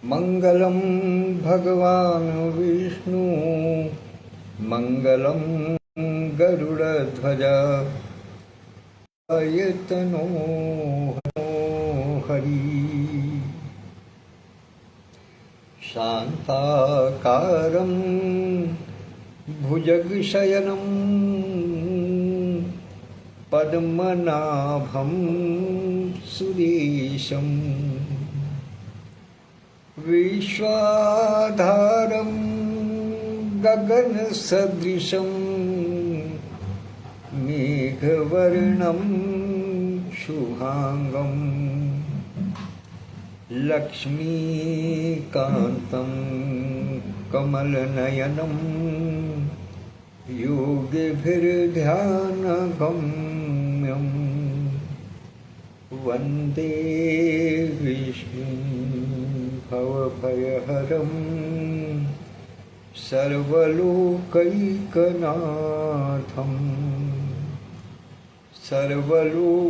मंगलम भगवान विष्णु मंगलम गरुड़ध्वजा यतनो हरि शांताकारं भुजगशयनं पद्मनाभं सुरेशं विश्वाधारं गगनसदृशं मेघवर्णं शुभांगं लक्ष्मीकान्तं कमलनयनं योगिभिर्ध्यानगम्यं वन्दे विष्णुं भवभयहरं सर्वलोकैकनाथं सर्वलोकैकनाथम्।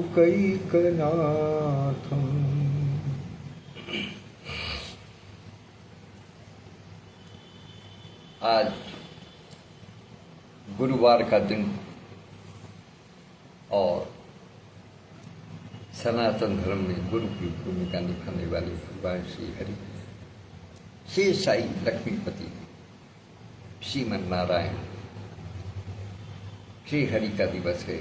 आज गुरुवार का दिन और सनातन धर्म में गुरु की भूमिका निभाने वाले भगवान श्री हरि, श्री साई लक्ष्मीपति, श्रीमन नारायण, श्री हरि का दिवस है।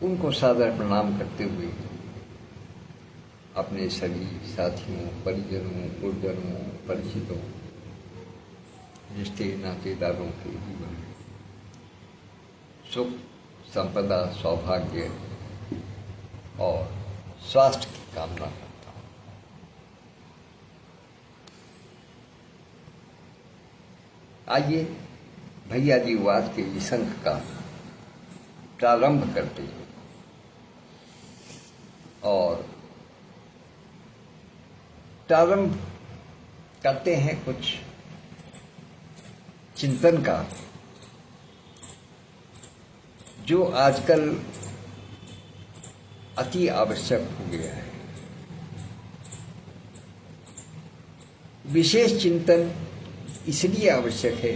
उनको सादर प्रणाम करते हुए अपने सभी साथियों, परिजनों, गुरुजनों, परिचितों, रिश्ते नातेदारों के जीवन में सुख, संपदा, सौभाग्य और स्वास्थ्य की कामना करता हूँ। आइए भैया जी वाद के विसंग का प्रारंभ करते हैं और प्रारंभ करते हैं कुछ चिंतन का, जो आजकल अति आवश्यक हो गया है। विशेष चिंतन इसलिए आवश्यक है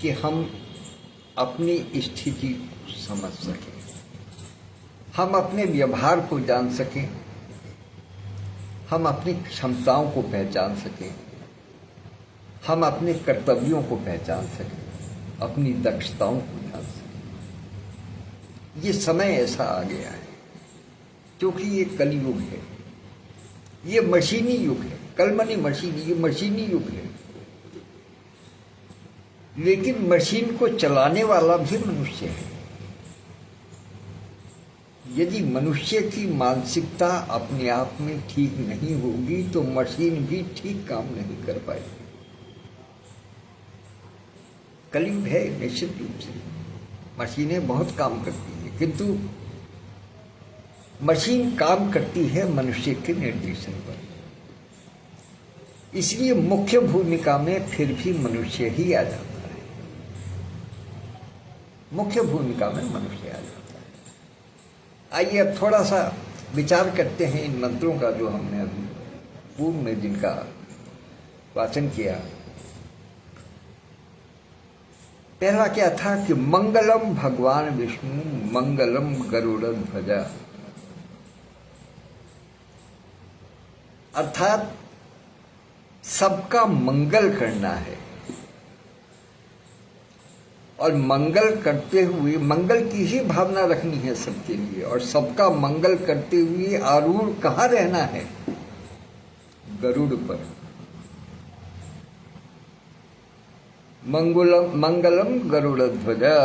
कि हम अपनी स्थिति को समझ सकें, हम अपने व्यवहार को जान सकें, हम अपनी क्षमताओं को पहचान सकें, हम अपने कर्तव्यों को पहचान सकें, अपनी दक्षताओं को जान सकें। ये समय ऐसा आ गया है क्योंकि ये कलयुग है, ये मशीनी युग है। कलमनी मशीनी, ये मशीनी युग है, लेकिन मशीन को चलाने वाला भी मनुष्य है। यदि मनुष्य की मानसिकता अपने आप में ठीक नहीं होगी तो मशीन भी ठीक काम नहीं कर पाएगी। कलयुग है निश्चित रूप से, मशीनें बहुत काम करती हैं, किंतु मशीन काम करती है मनुष्य के निर्देशन पर। इसलिए मुख्य भूमिका में फिर भी मनुष्य ही आ जाता है, मुख्य भूमिका में मनुष्य आ जाता है। आइए अब थोड़ा सा विचार करते हैं इन मंत्रों का, जो हमने अभी पूर्व में जिनका वाचन किया। पहला क्या था कि मंगलम भगवान विष्णु मंगलम गरुड़ध्वजा, अर्थात सबका मंगल करना है और मंगल करते हुए मंगल की ही भावना रखनी है सबके लिए, और सबका मंगल करते हुए आरूढ़ कहाँ रहना है? गरुड़ पर। मंगलम गरुड़ध्वजा,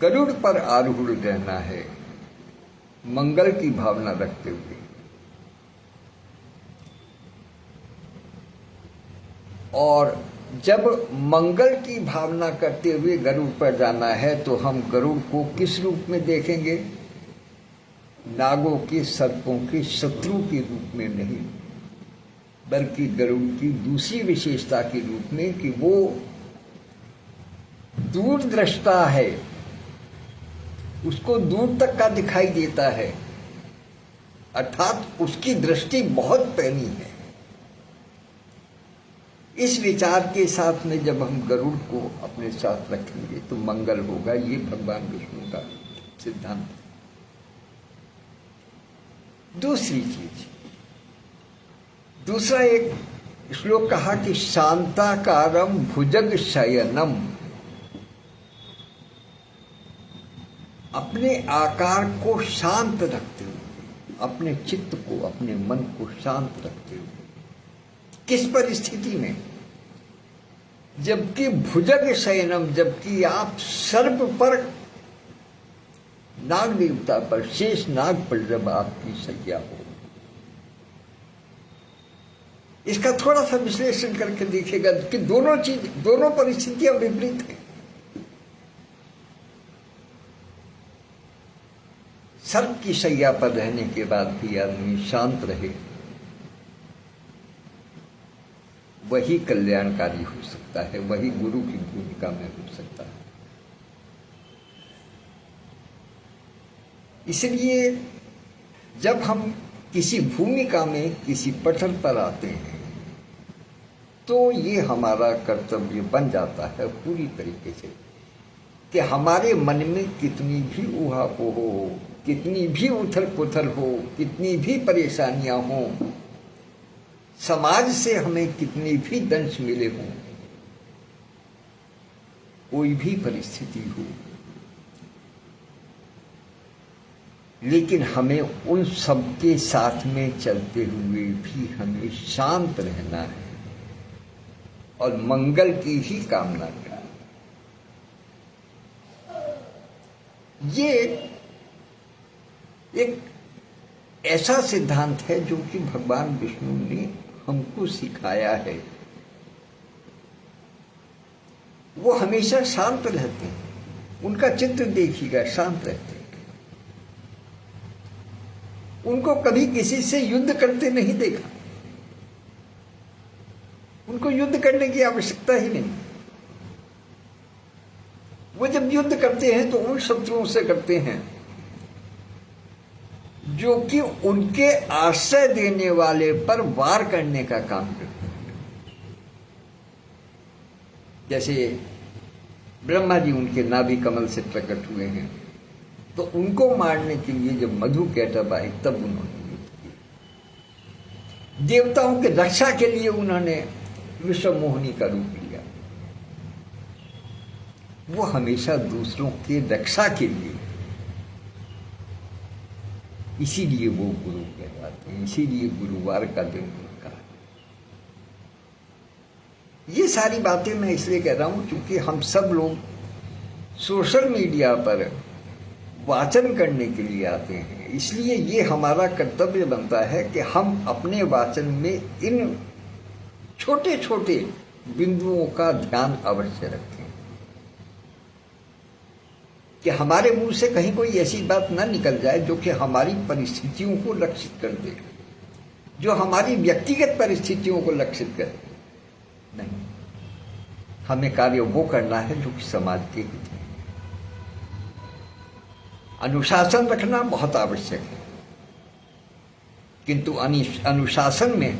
गरुड़ पर आरूढ़ रहना है मंगल की भावना रखते हुए। और जब मंगल की भावना करते हुए गरुड़ पर जाना है तो हम गरुड़ को किस रूप में देखेंगे? नागों के, सर्पों के शत्रु के रूप में नहीं, बल्कि गरुड़ की दूसरी विशेषता के रूप में कि वो दूरदृष्टा है, उसको दूर तक का दिखाई देता है, अर्थात उसकी दृष्टि बहुत पैनी है। इस विचार के साथ में जब हम गरुड़ को अपने साथ रखेंगे तो मंगल होगा। ये भगवान विष्णु का सिद्धांत है। दूसरी चीज, दूसरा एक श्लोक कहा कि शांताकारम भुजग शयनम, अपने आकार को शांत रखते हुए, अपने चित्त को, अपने मन को शांत रखते हुए। किस परिस्थिति में? जबकि भुजग शयनम, जबकि आप सर्प पर, नाग देवता पर, शेष नाग पर जब आपकी शैया हो। इसका थोड़ा सा विश्लेषण करके देखिएगा कि दोनों परिस्थितियां विपरीत हैं। सर्प की शैया पर रहने के बाद भी आदमी शांत रहे, वही कल्याणकारी हो सकता है, वही गुरु की भूमिका में हो सकता है। इसलिए जब हम किसी भूमिका में, किसी पटल पर आते हैं तो ये हमारा कर्तव्य बन जाता है पूरी तरीके से कि हमारे मन में कितनी भी ऊहापोह हो, कितनी भी उथल पुथल हो, कितनी भी परेशानियां हों, समाज से हमें कितनी भी दंश मिले हों, कोई भी परिस्थिति हो, लेकिन हमें उन सब के साथ में चलते हुए भी हमें शांत रहना है और मंगल की ही कामना करना। ये एक ऐसा सिद्धांत है जो कि भगवान विष्णु ने हमको सिखाया है। वो हमेशा शांत रहते हैं, उनका चित्र देखिएगा, शांत रहते हैं। उनको कभी किसी से युद्ध करते नहीं देखा, उनको युद्ध करने की आवश्यकता ही नहीं। वो जब युद्ध करते हैं तो उन शत्रुओं से करते हैं जो कि उनके आश्रय देने वाले पर वार करने का काम करते हैं। जैसे ब्रह्मा जी उनके नाभि कमल से प्रकट हुए हैं, तो उनको मारने के लिए जब मधु कैटभ आए तब उन्होंने युद्ध किया। देवताओं के रक्षा के लिए उन्होंने विश्वमोहिनी का रूप लिया। वो हमेशा दूसरों की रक्षा के लिए, इसीलिए वो गुरु कहलाते हैं, इसीलिए गुरुवार का दिन उनका। ये सारी बातें मैं इसलिए कह रहा हूं क्योंकि हम सब लोग सोशल मीडिया पर वाचन करने के लिए आते हैं। इसलिए ये हमारा कर्तव्य बनता है कि हम अपने वाचन में इन छोटे छोटे बिंदुओं का ध्यान अवश्य रखें कि हमारे मुंह से कहीं कोई ऐसी बात ना निकल जाए जो कि हमारी परिस्थितियों को लक्षित कर दे, जो हमारी व्यक्तिगत परिस्थितियों को लक्षित करे। नहीं, हमें कार्य वो करना है जो कि समाज के हित में। अनुशासन रखना बहुत आवश्यक है, किंतु अनुशासन में,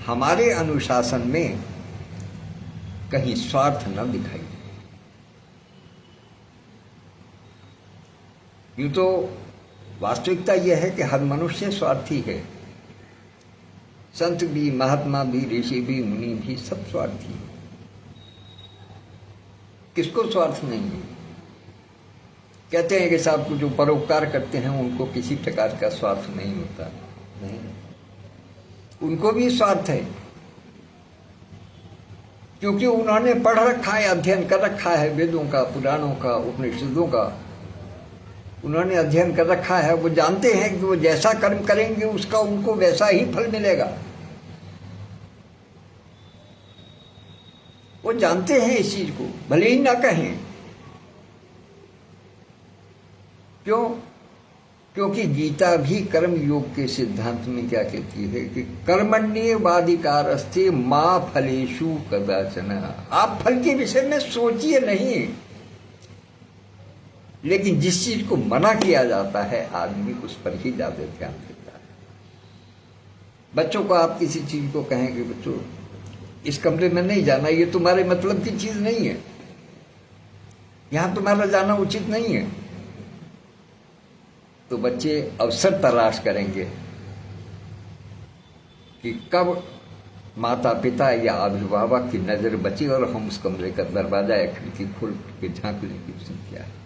हमारे अनुशासन में कहीं स्वार्थ न दिखाई दे। यूं तो वास्तविकता यह है कि हर मनुष्य स्वार्थी है। संत भी, महात्मा भी, ऋषि भी, मुनि भी, सब स्वार्थी है। किसको स्वार्थ नहीं है? कहते हैं कि साहब को जो परोपकार करते हैं उनको किसी प्रकार का स्वार्थ नहीं होता। नहीं, उनको भी स्वार्थ है, क्योंकि उन्होंने पढ़ रखा है, अध्ययन कर रखा है वेदों का, पुराणों का, उपनिषदों का। उन्होंने अध्ययन कर रखा है, वो जानते हैं कि वो जैसा कर्म करेंगे उसका उनको वैसा ही फल मिलेगा। वो जानते हैं इस चीज को, भले ही ना कहें। क्यों? क्योंकि गीता भी कर्म योग के सिद्धांत में क्या कहती है कि कर्मण्येवाधिकारस्ते मा फलेषु कदाचन। आप फल के विषय में सोचिए नहीं, लेकिन जिस चीज को मना किया जाता है आदमी उस पर ही ज्यादा ध्यान देता है। बच्चों को आप किसी चीज को कहें कि बच्चों इस कमरे में नहीं जाना, ये तुम्हारे मतलब की चीज नहीं है, यहां तुम्हारा जाना उचित नहीं है, तो बच्चे अवसर तलाश करेंगे कि कब माता पिता या अभिभावक की नजर बची और हम उस कमरे का दरवाजा या खिड़की खोल के झांक लें कि उसने क्या है।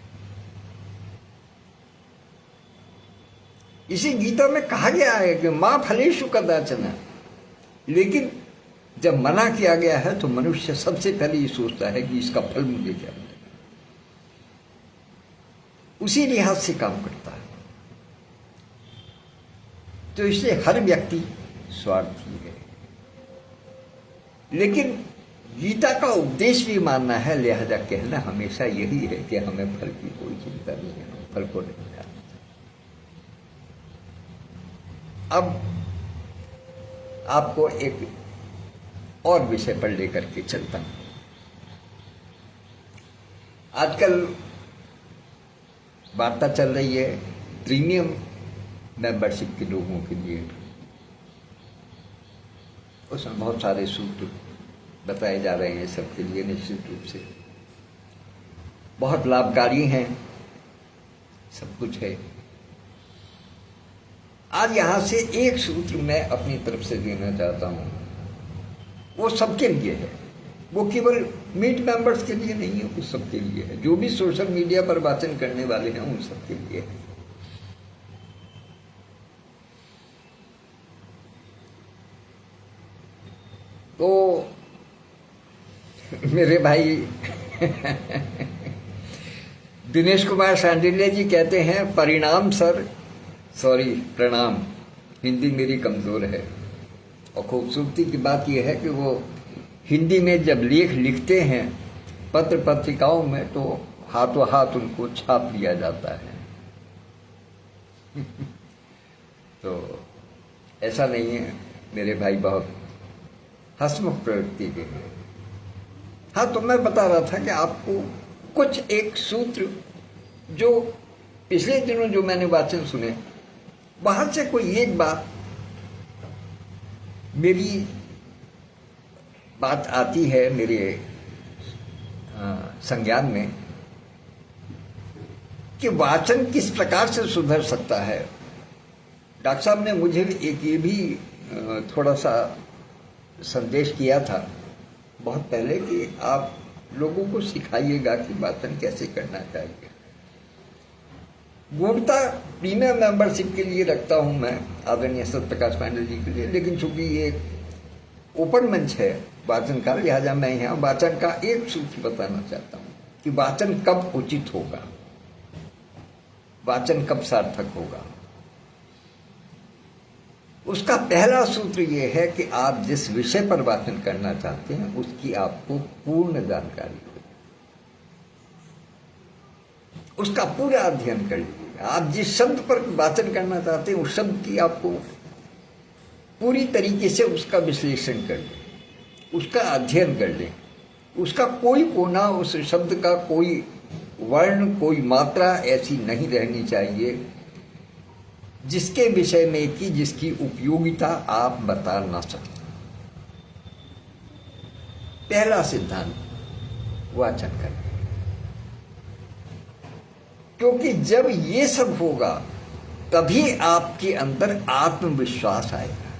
इसी गीता में कहा गया है कि मां फलेषु कदाचन, लेकिन जब मना किया गया है तो मनुष्य सबसे पहले ये सोचता है कि इसका फल मुझे क्या मिलेगा, उसी लिहाज से काम करता है। तो इसलिए हर व्यक्ति स्वार्थी है, लेकिन गीता का उपदेश भी मानना है, लिहाजा कहना हमेशा यही है कि हमें फल की कोई चिंता नहीं है, हम फल को नहीं जानते। अब आपको एक और विषय पर लेकर के चलता हूं। आजकल वार्ता चल रही है प्रीमियम मेंबरशिप के लोगों के लिए, उसमें बहुत सारे सूत्र बताए जा रहे हैं सबके लिए, निश्चित रूप से बहुत लाभकारी हैं, सब कुछ है। आज यहां से एक सूत्र मैं अपनी तरफ से देना चाहता हूं, वो सबके लिए है, वो केवल मीट मेंबर्स के लिए नहीं है, वो सबके लिए है, जो भी सोशल मीडिया पर वाचन करने वाले हैं उन सबके लिए है। तो मेरे भाई दिनेश कुमार शांडिल्य जी कहते हैं, परिणाम सर, सॉरी प्रणाम, हिंदी मेरी कमजोर है। और खूबसूरती की बात यह है कि वो हिंदी में जब लेख लिखते हैं पत्र पत्रिकाओं में तो हाथों हाथ उनको छाप लिया जाता है। तो ऐसा नहीं है, मेरे भाई बहुत हंसमुख प्रवृत्ति के हैं। हाँ, तो मैं बता रहा था कि आपको कुछ एक सूत्र जो पिछले दिनों जो मैंने वाचन सुने, वहां से कोई एक बात मेरी बात आती है मेरे संज्ञान में कि वाचन किस प्रकार से सुधर सकता है। डॉक्टर साहब ने मुझे एक ये भी थोड़ा सा संदेश किया था बहुत पहले कि आप लोगों को सिखाइएगा कि वाचन कैसे करना चाहिए। गुणता प्रीमियम मेंबरशिप के लिए रखता हूं मैं, आदरणीय सत्यप्रकाश पांडे जी के लिए, लेकिन चूंकि ये ओपन मंच है वाचन का, लिहाजा मैं यहाँ वाचन का एक सूत्र बताना चाहता हूँ कि वाचन कब उचित होगा, वाचन कब सार्थक होगा। उसका पहला सूत्र यह है कि आप जिस विषय पर वाचन करना चाहते हैं उसकी आपको पूर्ण जानकारी हो, उसका पूरा अध्ययन कर लीजिएगा। आप जिस शब्द पर वाचन करना चाहते हैं उस शब्द की आपको पूरी तरीके से उसका विश्लेषण कर लें, उसका अध्ययन कर लें, उसका कोई कोना, उस शब्द का कोई वर्ण, कोई मात्रा ऐसी नहीं रहनी चाहिए जिसके विषय में कि जिसकी उपयोगिता आप बता ना सकते। पहला सिद्धांत वाचन करें, क्योंकि जब ये सब होगा तभी आपके अंदर आत्मविश्वास आएगा।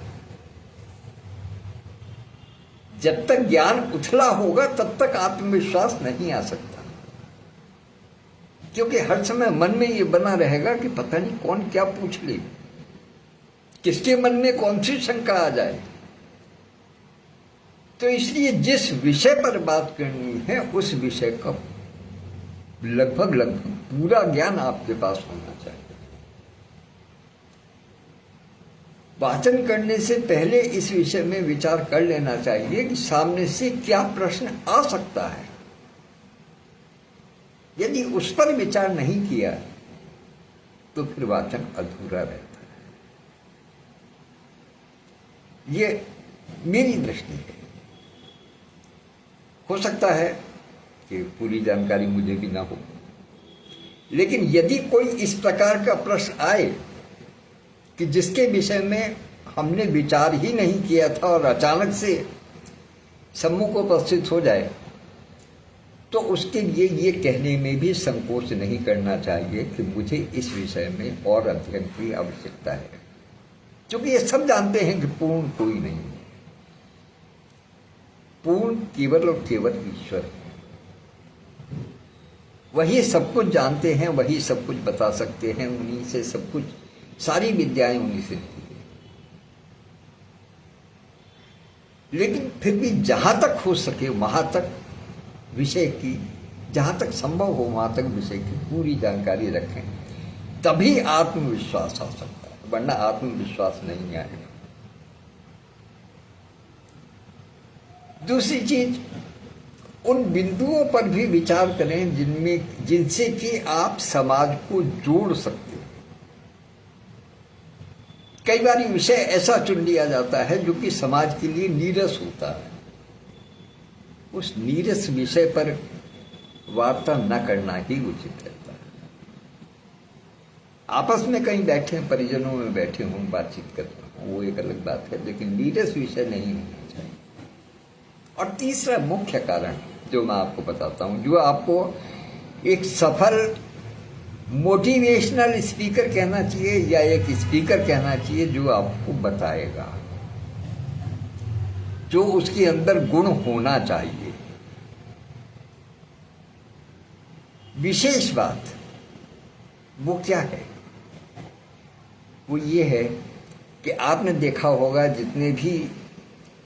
जब तक ज्ञान उथला होगा तब तक आत्मविश्वास नहीं आ सकता, क्योंकि हर समय मन में ये बना रहेगा कि पता नहीं कौन क्या पूछ ले, किसके मन में कौन सी शंका आ जाए। तो इसलिए जिस विषय पर बात करनी है उस विषय का लगभग पूरा ज्ञान आपके पास होना चाहिए। वाचन करने से पहले इस विषय में विचार कर लेना चाहिए कि सामने से क्या प्रश्न आ सकता है। यदि उस पर विचार नहीं किया तो फिर वाचन अधूरा रहता है। ये मेरी दृष्टि है। हो सकता है कि पूरी जानकारी मुझे भी ना हो, लेकिन यदि कोई इस प्रकार का प्रश्न आए कि जिसके विषय में हमने विचार ही नहीं किया था और अचानक से सम्मुख उपस्थित हो जाए, तो उसके लिए ये कहने में भी संकोच नहीं करना चाहिए कि मुझे इस विषय में और अध्ययन की आवश्यकता है, क्योंकि ये सब जानते हैं कि पूर्ण कोई नहीं है। पूर्ण केवल और केवल ईश्वर है। वही सब कुछ जानते हैं, वही सब कुछ बता सकते हैं, उन्हीं से सब कुछ, सारी विद्याएं उन्हीं से होती हैं। लेकिन फिर भी जहां तक हो सके वहां तक विषय की, जहां तक संभव हो वहां तक विषय की पूरी जानकारी रखें, तभी आत्मविश्वास आ सकता है, वरना आत्मविश्वास नहीं आएगा। दूसरी चीज, उन बिंदुओं पर भी विचार करें जिनसे कि आप समाज को जोड़ सकते हैं। कई बार विषय ऐसा चुन लिया जाता है जो कि समाज के लिए नीरस होता है। उस नीरस विषय पर वार्ता न करना ही उचित रहता है। आपस में कहीं बैठे, परिजनों में बैठे हों, बातचीत कर रहे हों, वो एक अलग बात है, लेकिन नीरस विषय नहीं होना चाहिए। और तीसरा मुख्य कारण जो मैं आपको बताता हूं, जो आपको एक सफल मोटिवेशनल स्पीकर कहना चाहिए या एक स्पीकर कहना चाहिए, जो आपको बताएगा, जो उसके अंदर गुण होना चाहिए। विशेष बात वो क्या है? वो ये है कि आपने देखा होगा जितने भी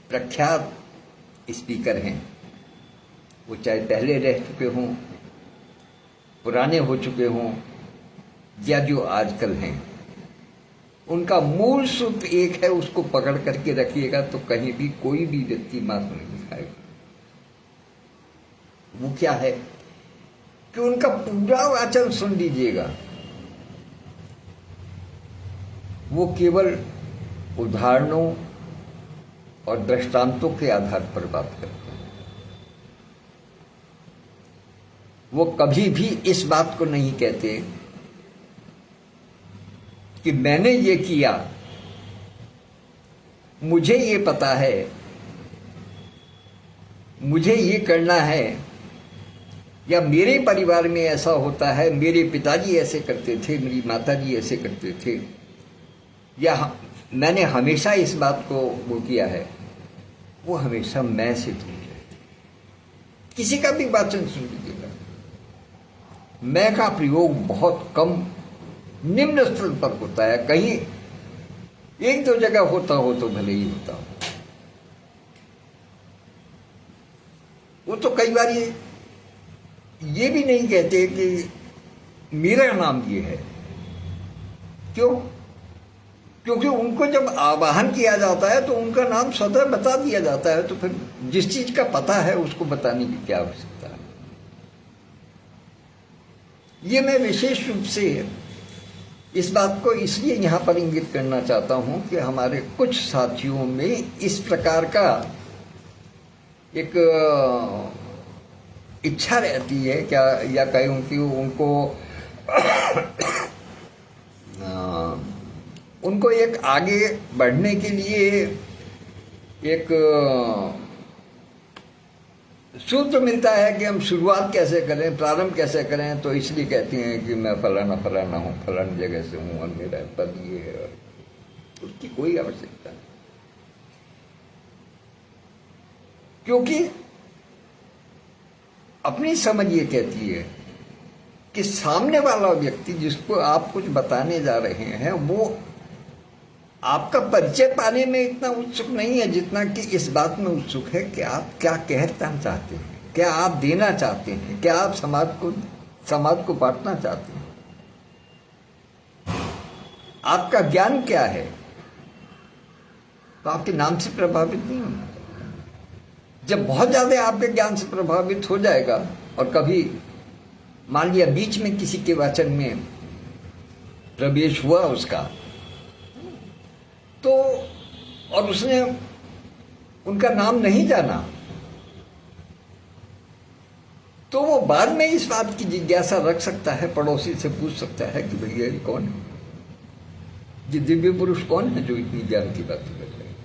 प्रख्यात स्पीकर हैं, वो चाहे पहले रह चुके हों, पुराने हो चुके हों, या जो आजकल हैं, उनका मूल सूत्र एक है, उसको पकड़ करके रखिएगा तो कहीं भी कोई भी व्यक्ति मात नहीं खाएगा। वो क्या है कि उनका पूरा वाचन सुन लीजिएगा, वो केवल उदाहरणों और दृष्टांतों के आधार पर बात करते हैं। वो कभी भी इस बात को नहीं कहते कि मैंने ये किया, मुझे ये पता है, मुझे ये करना है, या मेरे परिवार में ऐसा होता है, मेरे पिताजी ऐसे करते थे, मेरी माताजी ऐसे करते थे, या मैंने हमेशा इस बात को वो किया है। वो हमेशा मैं से दूर रहते। किसी का भी वाचन सुन लीजिएगा, मैं का प्रयोग बहुत कम, निम्न स्तर पर होता है। कहीं एक दो जगह होता हो तो भले ही होता हो। वो तो कई बार ये भी नहीं कहते कि मेरा नाम ये है। क्यों? क्योंकि उनको जब आवाहन किया जाता है तो उनका नाम स्वतः बता दिया जाता है, तो फिर जिस चीज का पता है उसको बताने की क्या आवश्यकता है। ये मैं विशेष रूप से इस बात को इसलिए यहां पर इंगित करना चाहता हूं कि हमारे कुछ साथियों में इस प्रकार का एक इच्छा रहती है, क्या या कहीं उनको एक आगे बढ़ने के लिए एक सूत्र मिलता है कि हम शुरुआत कैसे करें, प्रारंभ कैसे करें। तो इसलिए कहती हैं कि मैं फलाना फलाना हूँ, फलानी जगह से हूँ और मेरा पद ये है, और उसकी कोई आवश्यकता नहीं। क्योंकि अपनी समझ ये कहती है कि सामने वाला व्यक्ति जिसको आप कुछ बताने जा रहे हैं, वो आपका परिचय पाने में इतना उत्सुक नहीं है जितना कि इस बात में उत्सुक है कि आप क्या कहना चाहते हैं, क्या आप देना चाहते हैं, क्या आप समाज को बांटना चाहते हैं, आपका ज्ञान क्या है। तो आपके नाम से प्रभावित नहीं होना। जब बहुत ज्यादा आपके ज्ञान से प्रभावित हो जाएगा और कभी मान लिया बीच में किसी के वाचन में प्रवेश हुआ उसका, तो और उसने उनका नाम नहीं जाना, तो वो बाद में इस बात की जिज्ञासा रख सकता है, पड़ोसी से पूछ सकता है कि भैया ये कौन है। ये दिव्य पुरुष कौन है जो इतनी ज्ञान की बात कर रहे हैं?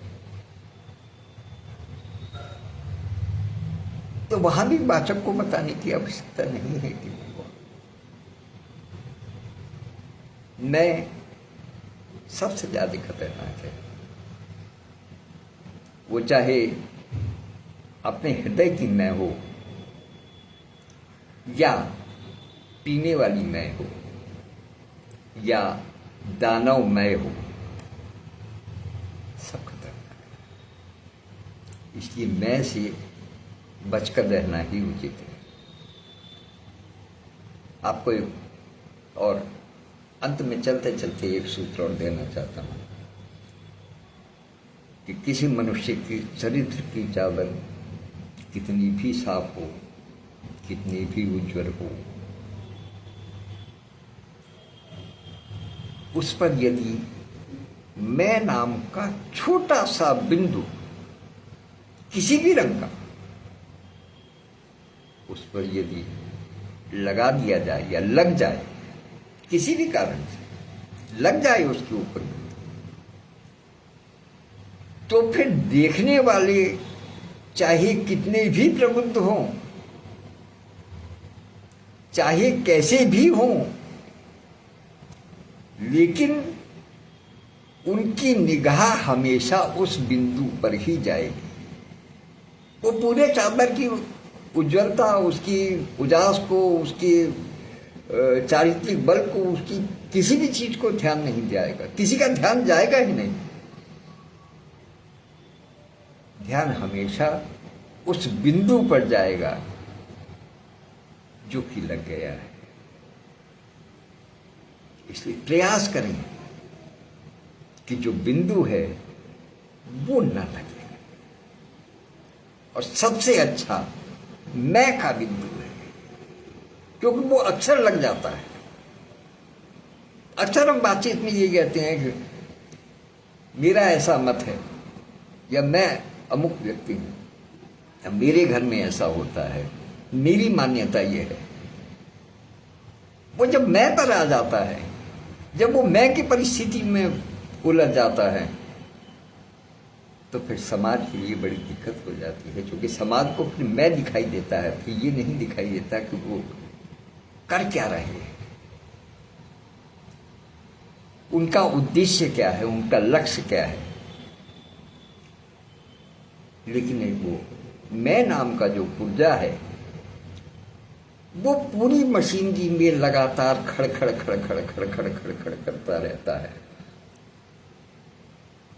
तो वहां भी वाचक को बताने की आवश्यकता नहीं है कि मैं सबसे ज्यादा खतरनाक है। वो चाहे अपने हृदय की मैं हो या पीने वाली मैं हो या दानव मैं हो, सब खतरनाक है। इसलिए मैं से बचकर रहना ही उचित है। आपको और अंत में चलते चलते एक सूत्र और देना चाहता हूं कि किसी मनुष्य की चरित्र की चादर कितनी भी साफ हो, कितनी भी उज्जवल हो, उस पर यदि मैं नाम का छोटा सा बिंदु किसी भी रंग का उस पर यदि लगा दिया जाए या लग जाए, किसी भी कारण से लग जाए उसके ऊपर, तो फिर देखने वाले चाहे कितने भी प्रबुद्ध हों, चाहे कैसे भी हों, लेकिन उनकी निगाह हमेशा उस बिंदु पर ही जाएगी। वो पूरे चादर की उज्ज्वलता, उसकी उजास को, उसकी चारित्रिक बल को, उसकी किसी भी चीज को ध्यान नहीं जाएगा, किसी का ध्यान जाएगा ही नहीं। ध्यान हमेशा उस बिंदु पर जाएगा जो कि लग गया है। इसलिए प्रयास करें कि जो बिंदु है वो न लगे, और सबसे अच्छा मैं का बिंदु है, क्योंकि वो अक्सर लग जाता है। अक्सर हम बातचीत में ये कहते हैं कि मेरा ऐसा मत है, या मैं अमुक व्यक्ति हूं, या मेरे घर में ऐसा होता है, मेरी मान्यता ये है। वो जब मैं पर आ जाता है, जब वो मैं की परिस्थिति में उलझ जाता है, तो फिर समाज के लिए बड़ी दिक्कत हो जाती है, क्योंकि समाज को फिर मैं दिखाई देता है, फिर ये नहीं दिखाई देता कि वो कर क्या रहे हैं, उनका उद्देश्य क्या है, उनका लक्ष्य क्या है। लेकिन एक वो मैं नाम का जो पुर्जा है, वो पूरी मशीनरी में लगातार खड़खड़ खड़खड़ खड़खड़ खड़खड़ करता रहता है,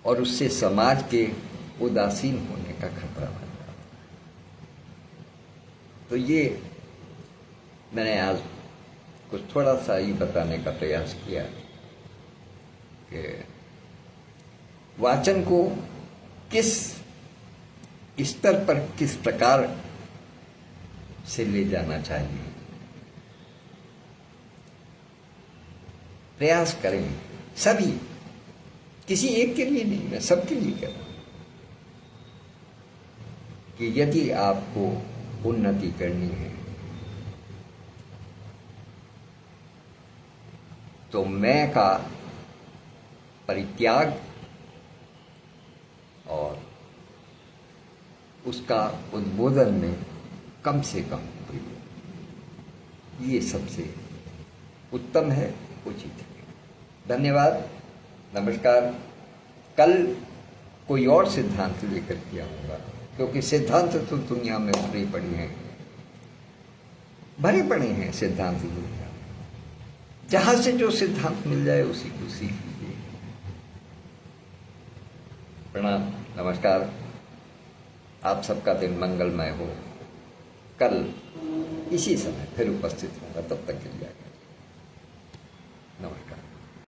और उससे समाज के उदासीन होने का खतरा बन जाता है। तो ये मैंने आज कुछ थोड़ा सा ही बताने का प्रयास किया कि वाचन को किस स्तर पर, किस प्रकार से ले जाना चाहिए। प्रयास करें सभी, किसी एक के लिए नहीं, मैं सबके लिए कह रहा हूं कि यदि आपको उन्नति करनी है तो मैं का परित्याग और उसका उद्बोधन में कम से कम प्रयोग, ये सबसे उत्तम है, उचित है। धन्यवाद, नमस्कार। कल कोई और सिद्धांत लेकर के आऊंगा, क्योंकि सिद्धांत तो दुनिया में भरे पड़े हैं, भरे पड़े हैं सिद्धांत दुनिया में। जहां से जो सिद्धांत मिल जाए उसी को सीख लीजिए। प्रणाम, नमस्कार। आप सबका दिन मंगलमय हो। कल इसी समय फिर उपस्थित होगा, तब तक के लिए।